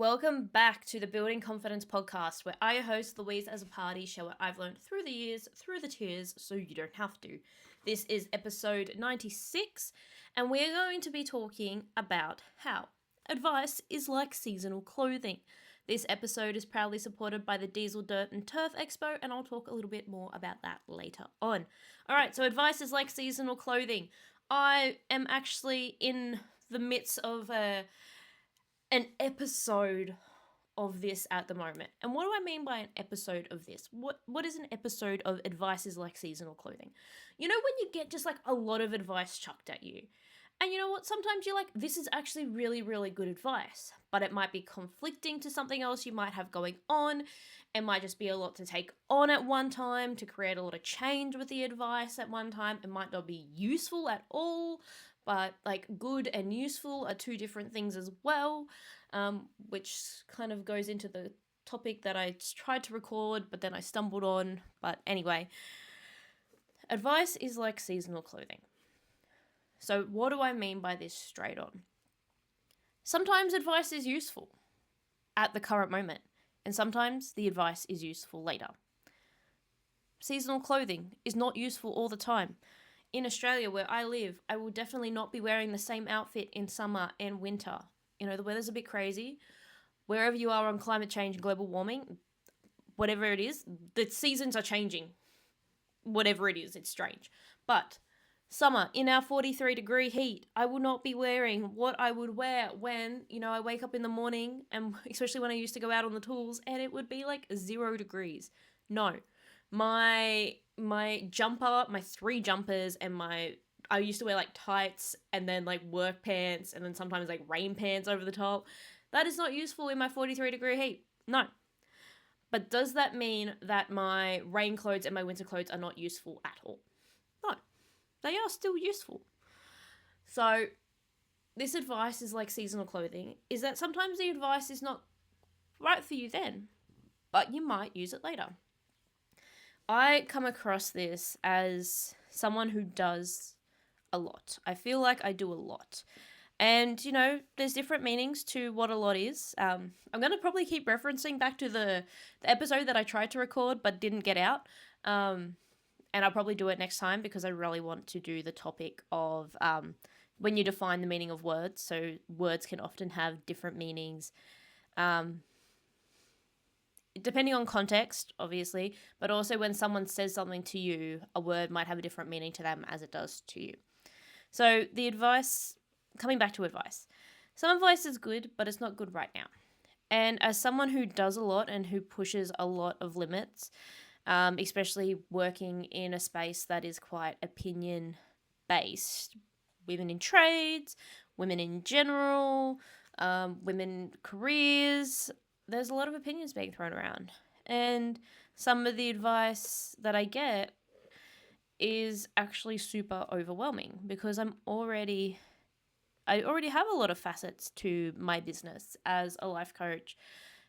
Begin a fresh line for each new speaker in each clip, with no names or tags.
Welcome back to the Building Confidence podcast, where I, your host, Louise, as a party, share what I've learned through the years, through the tears, so you don't have to. This is episode 96, and we're going to be talking about how advice is like seasonal clothing. This episode is proudly supported by the Diesel Dirt and Turf Expo, and I'll talk a little bit more about that later on. Alright, so advice is like seasonal clothing. I am actually in the midst of an episode of this at the moment. And what do I mean by an episode of this? What is an episode of advice is like seasonal clothing? You know when you get just like a lot of advice chucked at you. And you know what? Sometimes you're like, this is actually really, really good advice, but it might be conflicting to something else you might have going on. It might just be a lot to take on at one time to create a lot of change with the advice at one time. It might not be useful at all, but like good and useful are two different things as well, which kind of goes into the topic that I tried to record, but then I stumbled on. But anyway, advice is like seasonal clothing. So what do I mean by this straight on? Sometimes advice is useful at the current moment, and sometimes the advice is useful later. Seasonal clothing is not useful all the time. In Australia, where I live, I will definitely not be wearing the same outfit in summer and winter. You know, the weather's a bit crazy. Wherever you are on climate change and global warming, whatever it is, the seasons are changing. Whatever it is, it's strange. But summer, in our 43-degree heat, I will not be wearing what I would wear when, I wake up in the morning, and especially when I used to go out on the tools, and it would be like 0 degrees. No. My jumper, my 3 jumpers, and I used to wear like tights and then like work pants and then sometimes like rain pants over the top. That is not useful in my 43-degree heat. No. But does that mean that my rain clothes and my winter clothes are not useful at all? No. They are still useful. So this advice is like seasonal clothing, is that sometimes the advice is not right for you then, but you might use it later. I come across this as someone who does a lot. I feel like I do a lot. And, there's different meanings to what a lot is. I'm going to probably keep referencing back to the episode that I tried to record but didn't get out. And I'll probably do it next time because I really want to do the topic of when you define the meaning of words. So words can often have different meanings. Depending on context, obviously, but also when someone says something to you, a word might have a different meaning to them as it does to you. So the advice, coming back to advice, some advice is good, but it's not good right now. And as someone who does a lot and who pushes a lot of limits, especially working in a space that is quite opinion-based, women in trades, women in general, women careers, there's a lot of opinions being thrown around. And some of the advice that I get is actually super overwhelming because I already have a lot of facets to my business as a life coach.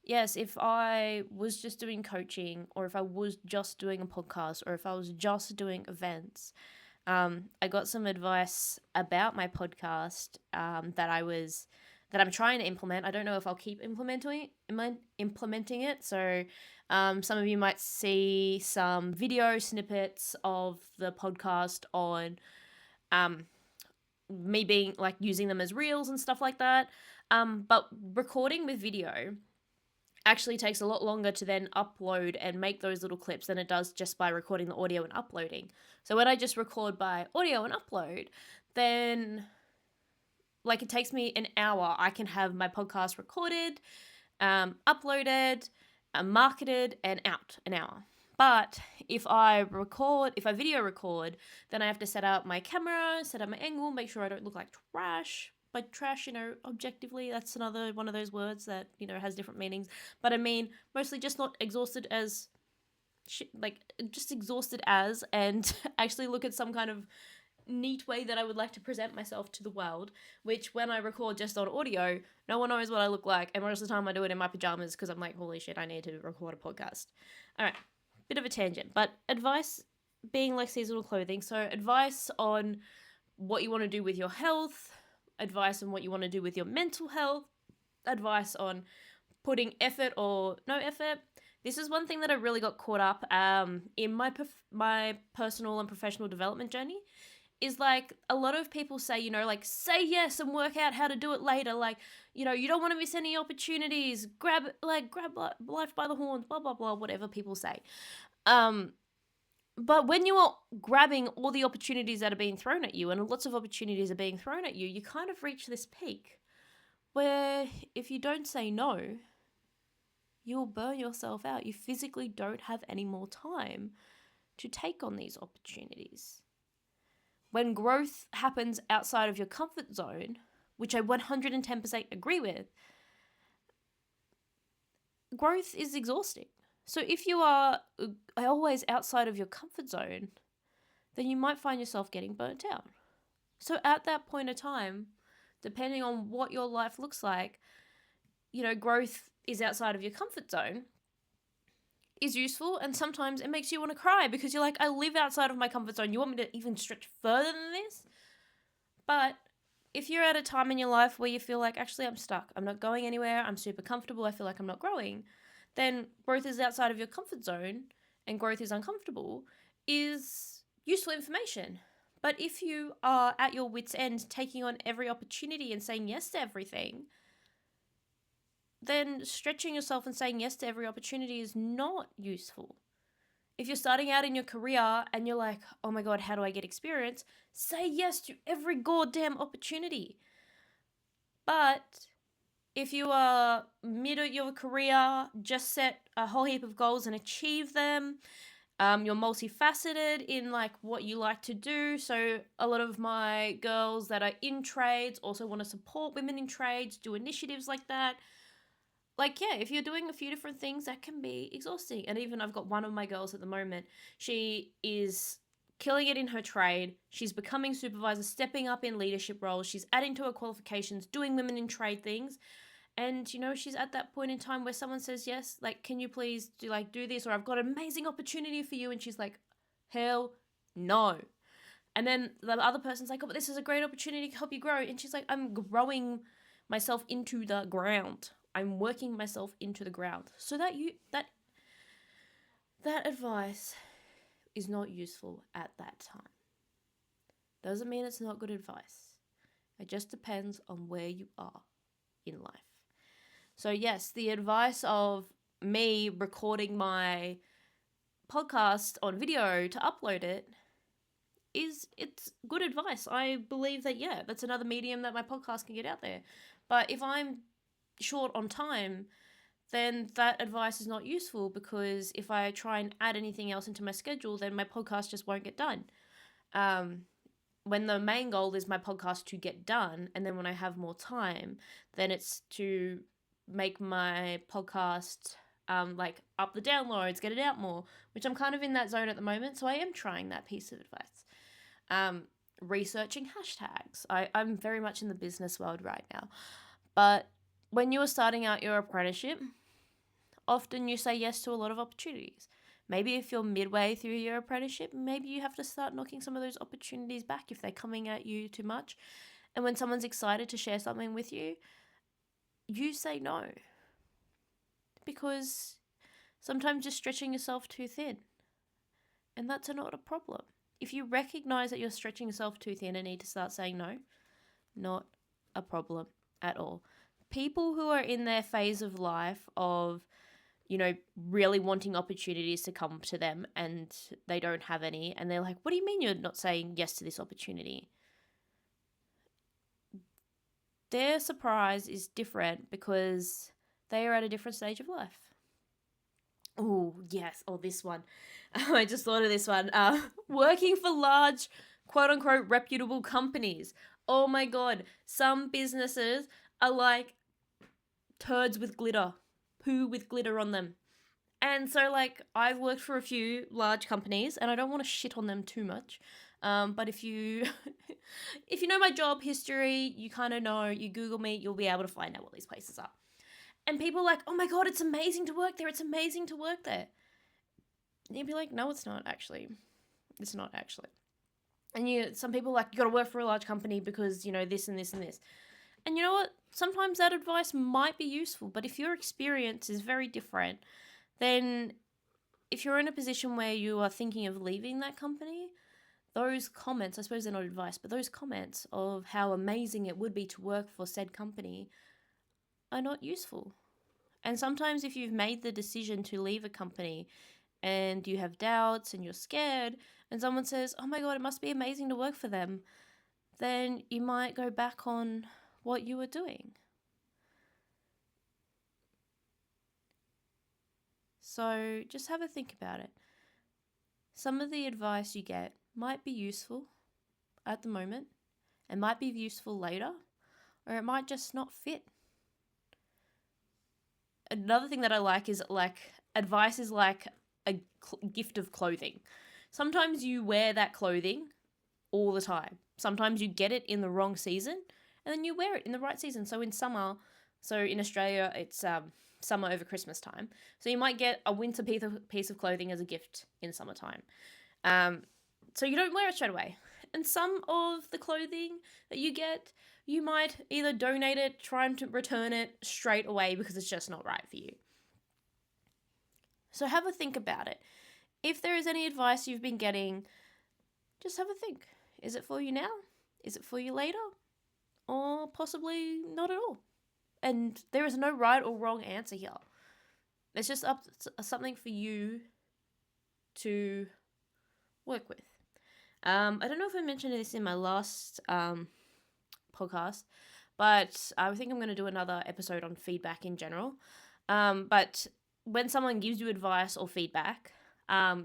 Yes, if I was just doing coaching, or if I was just doing a podcast, or if I was just doing events, I got some advice about my podcast that I'm trying to implement. I don't know if I'll keep implementing it. So some of you might see some video snippets of the podcast on me being like using them as reels and stuff like that. But recording with video actually takes a lot longer to then upload and make those little clips than it does just by recording the audio and uploading. So when I just record by audio and upload, then like it takes me an hour. I can have my podcast recorded, uploaded, marketed, and out an hour. But if I video record, then I have to set up my camera, set up my angle, make sure I don't look like trash. By trash, objectively, that's another one of those words that, has different meanings. But I mean, mostly just not exhausted as, just exhausted as, and actually look at some kind of neat way that I would like to present myself to the world, which when I record just on audio, no one knows what I look like, and most of the time I do it in my pajamas because I'm like, holy shit, I need to record a podcast. All right, bit of a tangent, but advice being like seasonal clothing. So advice on what you want to do with your health, advice on what you want to do with your mental health, advice on putting effort or no effort. This is one thing that I really got caught up in my personal and professional development journey. Is like a lot of people say, you know, like say yes and work out how to do it later. Like, you know, you don't want to miss any opportunities. Grab life by the horns. Blah blah blah. Whatever people say. But when you are grabbing all the opportunities that are being thrown at you, and lots of opportunities are being thrown at you, you kind of reach this peak where if you don't say no, you'll burn yourself out. You physically don't have any more time to take on these opportunities. When growth happens outside of your comfort zone, which I 110% agree with, growth is exhausting. So if you are always outside of your comfort zone, then you might find yourself getting burnt out. So at that point of time, depending on what your life looks like, you know, growth is outside of your comfort zone is useful, and sometimes it makes you want to cry because you're like, I live outside of my comfort zone. You want me to even stretch further than this? But if you're at a time in your life where you feel like, actually, I'm stuck, I'm not going anywhere, I'm super comfortable, I feel like I'm not growing, then growth is outside of your comfort zone and growth is uncomfortable is useful information. But if you are at your wit's end, taking on every opportunity and saying yes to everything, then stretching yourself and saying yes to every opportunity is not useful. If you're starting out in your career and you're like, oh my God, how do I get experience? Say yes to every goddamn opportunity. But if you are mid of your career, just set a whole heap of goals and achieve them. You're multifaceted in like what you like to do. So a lot of my girls that are in trades also want to support women in trades, do initiatives like that. Like, yeah, if you're doing a few different things, that can be exhausting. And even I've got one of my girls at the moment. She is killing it in her trade. She's becoming supervisor, stepping up in leadership roles. She's adding to her qualifications, doing women in trade things. And, you know, she's at that point in time where someone says, yes, like, can you please do this? Or I've got an amazing opportunity for you. And she's like, hell no. And then the other person's like, oh, but this is a great opportunity to help you grow. And she's like, I'm growing myself into the ground. I'm working myself into the ground. So that advice is not useful at that time. Doesn't mean it's not good advice. It just depends on where you are in life. So yes, the advice of me recording my podcast on video to upload it it's good advice. I believe that, yeah, that's another medium that my podcast can get out there. But if I'm short on time, then that advice is not useful, because if I try and add anything else into my schedule, then my podcast just won't get done. When the main goal is my podcast to get done, and then when I have more time, then it's to make my podcast up the downloads, get it out more, which I'm kind of in that zone at the moment. So I am trying that piece of advice. Researching hashtags. I'm very much in the business world right now. But when you are starting out your apprenticeship, often you say yes to a lot of opportunities. Maybe if you're midway through your apprenticeship, maybe you have to start knocking some of those opportunities back if they're coming at you too much. And when someone's excited to share something with you, you say no. Because sometimes you're stretching yourself too thin. And that's not a problem. If you recognize that you're stretching yourself too thin and need to start saying no, not a problem at all. People who are in their phase of life of, you know, really wanting opportunities to come to them and they don't have any, and they're like, what do you mean you're not saying yes to this opportunity? Their surprise is different because they are at a different stage of life. Oh, yes. Oh, this one. I just thought of this one. Working for large, quote-unquote, reputable companies. Oh, my God. Some businesses are like turds with glitter. Poo with glitter on them. And so, like, I've worked for a few large companies, and I don't want to shit on them too much. But if you if you know my job history, you kind of know, you Google me, you'll be able to find out what these places are. And people are like, oh my God, it's amazing to work there. It's amazing to work there. And you'd be like, no, it's not actually. It's not actually. And some people are like, you got to work for a large company because, you know, this and this and this. And you know what? Sometimes that advice might be useful, but if your experience is very different, then if you're in a position where you are thinking of leaving that company, those comments, I suppose they're not advice, but those comments of how amazing it would be to work for said company are not useful. And sometimes if you've made the decision to leave a company and you have doubts and you're scared, and someone says, oh my God, it must be amazing to work for them, then you might go back on what you were doing. So just have a think about it. Some of the advice you get might be useful at the moment, it might be useful later, or it might just not fit. Another thing that I like is advice is like a gift of clothing. Sometimes you wear that clothing all the time. Sometimes you get it in the wrong season and then you wear it in the right season. So in summer, so in Australia, it's summer over Christmas time. So you might get a winter piece of clothing as a gift in summertime. So you don't wear it straight away. And some of the clothing that you get, you might either donate it, try and return it straight away because it's just not right for you. So have a think about it. If there is any advice you've been getting, just have a think. Is it for you now? Is it for you later? Or possibly not at all? And there is no right or wrong answer here. It's just something for you to work with. I don't know if I mentioned this in my last podcast, but I think I'm going to do another episode on feedback in general. But when someone gives you advice or feedback,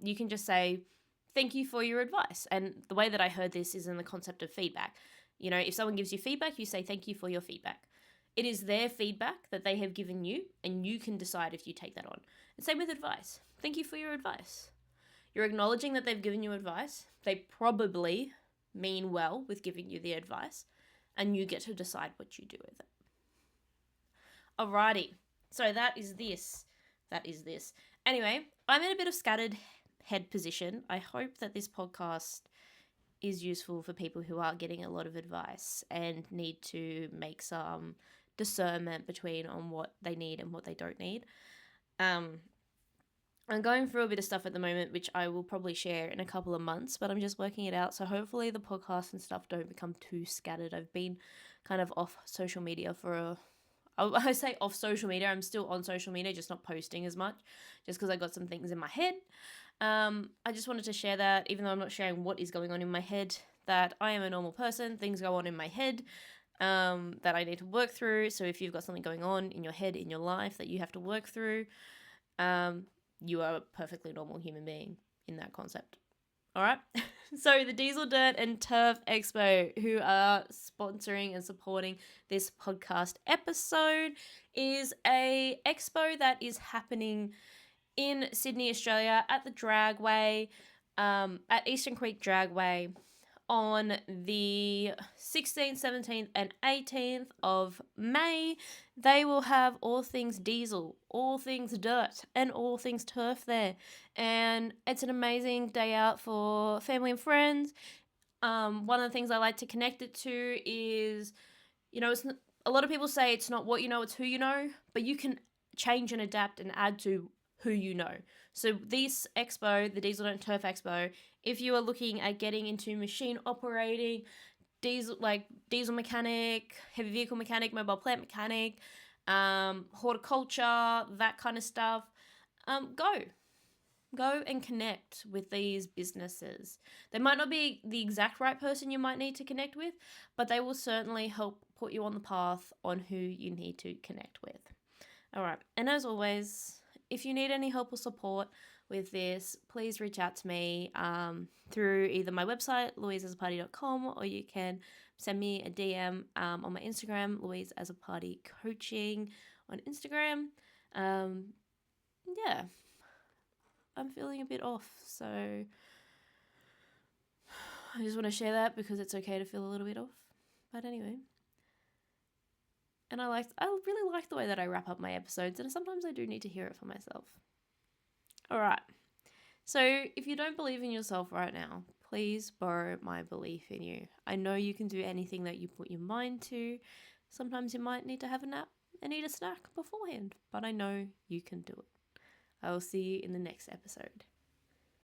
you can just say, thank you for your advice. And the way that I heard this is in the concept of feedback. You know, if someone gives you feedback, you say, thank you for your feedback. It is their feedback that they have given you, and you can decide if you take that on. And same with advice. Thank you for your advice. You're acknowledging that they've given you advice. They probably mean well with giving you the advice, and you get to decide what you do with it. Alrighty. So that is this. Anyway, I'm in a bit of scattered head position. I hope that this podcast is useful for people who are getting a lot of advice and need to make some discernment between on what they need and what they don't need. I'm going through a bit of stuff at the moment, which I will probably share in a couple of months, but I'm just working it out. So hopefully the podcast and stuff don't become too scattered. I've been kind of off social media I say off social media. I'm still on social media, just not posting as much, just because I got some things in my head. I just wanted to share that, even though I'm not sharing what is going on in my head, that I am a normal person. Things go on in my head that I need to work through. So if you've got something going on in your head, in your life that you have to work through, you are a perfectly normal human being in that concept. All right. So the Diesel Dirt and Turf Expo, who are sponsoring and supporting this podcast episode, is a expo that is happening in Sydney, Australia, at the Dragway, at Eastern Creek Dragway, on the 16th, 17th, and 18th of May. They will have all things diesel, all things dirt, and all things turf there. And it's an amazing day out for family and friends. One of the things I like to connect it to is, you know, a lot of people say it's not what you know, it's who you know, but you can change and adapt and add to who you know. So this expo, the Diesel and Turf Expo, if you are looking at getting into machine operating, diesel mechanic, heavy vehicle mechanic, mobile plant mechanic, horticulture, that kind of stuff, go and connect with these businesses. They might not be the exact right person you might need to connect with, but they will certainly help put you on the path on who you need to connect with. All right, and as always, if you need any help or support with this, please reach out to me through either my website, louiseasaparty.com, or you can send me a DM on my Instagram, Louise as a Party Coaching on Instagram. Yeah, I'm feeling a bit off, so I just want to share that because it's okay to feel a little bit off. But anyway. And I really like the way that I wrap up my episodes, and sometimes I do need to hear it for myself. All right. So if you don't believe in yourself right now, please borrow my belief in you. I know you can do anything that you put your mind to. Sometimes you might need to have a nap and eat a snack beforehand, but I know you can do it. I will see you in the next episode.